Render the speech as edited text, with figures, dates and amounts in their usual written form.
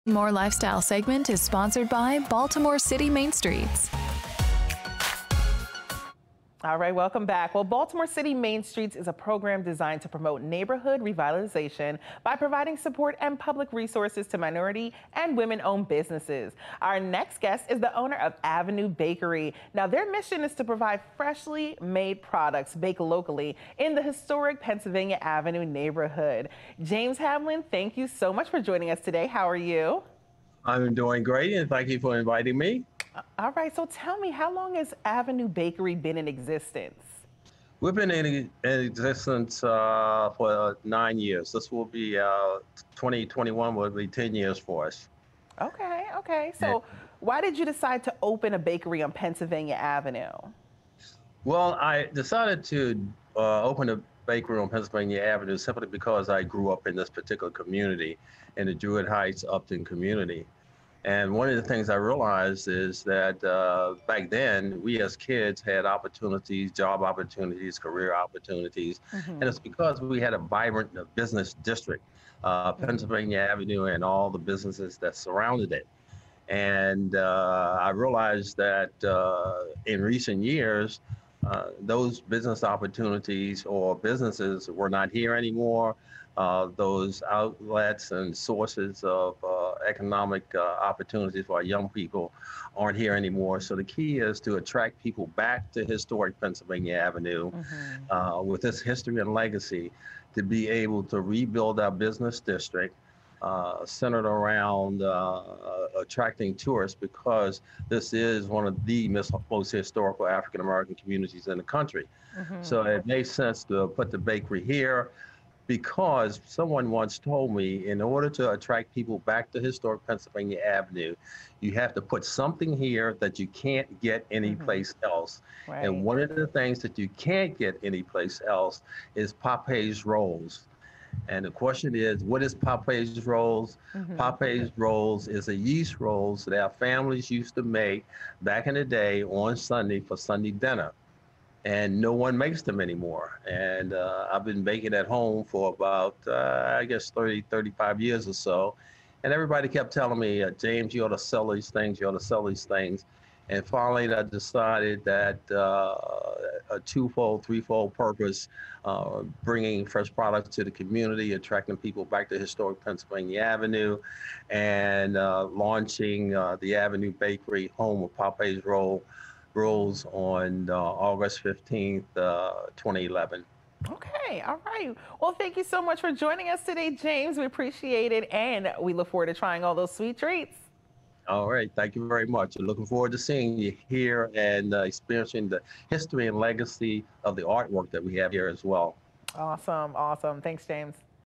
More Lifestyle segment is sponsored by Baltimore City Main Streets. All right, welcome back. Well, Baltimore City Main Streets is a program designed to promote neighborhood revitalization by providing support and public resources to minority and women-owned businesses. Our next guest is the owner of Avenue Bakery. Now, their mission is to provide freshly made products baked locally in the historic Pennsylvania Avenue neighborhood. James Hamlin, thank you so much for joining us today. How are you? I'm doing great, and thank you for inviting me. All right, so tell me, how long has Avenue Bakery been in existence? We've been in existence for 9 years. This will be 2021 will be 10 years for us. Okay. And, So why did you decide to open a bakery on Pennsylvania Avenue? well, I decided to open a bakery on Pennsylvania Avenue simply because I grew up in this particular community, in the Druid Heights Upton community. And one of the things I realized is that back then, we as kids had opportunities, job opportunities, career opportunities. And it's because we had a vibrant business district, Pennsylvania Avenue, and all the businesses that surrounded it. And I realized that in recent years, those business opportunities or businesses were not here anymore. Those outlets and sources of economic opportunities for our young people aren't here anymore. So the key is to attract people back to historic Pennsylvania Avenue with its history and legacy, to be able to rebuild our business district centered around attracting tourists, because this is one of the most historical African-American communities in the country. So it makes sense to put the bakery here, because someone once told me, in order to attract people back to historic Pennsylvania Avenue, you have to put something here that you can't get anyplace else. Right. And one of the things that you can't get anyplace else is Popeyes rolls. And the question is, what is Popeyes rolls? Popeyes rolls is a yeast rolls that our families used to make back in the day on Sunday for Sunday dinner. And no one makes them anymore. And I've been baking at home for about, I guess, 30, 35 years or so. And everybody kept telling me, James, you ought to sell these things, you ought to sell these things. And finally, I decided that a twofold, threefold purpose, bringing fresh products to the community, attracting people back to historic Pennsylvania Avenue, and launching the Avenue Bakery, home of Popeyes rolls on August 15th, 2011. Okay, all right. Well, thank you so much for joining us today, James. We appreciate it, and we look forward to trying all those sweet treats. All right, thank you very much. I'm looking forward to seeing you here and experiencing the history and legacy of the artwork that we have here as well. Awesome. Thanks, James.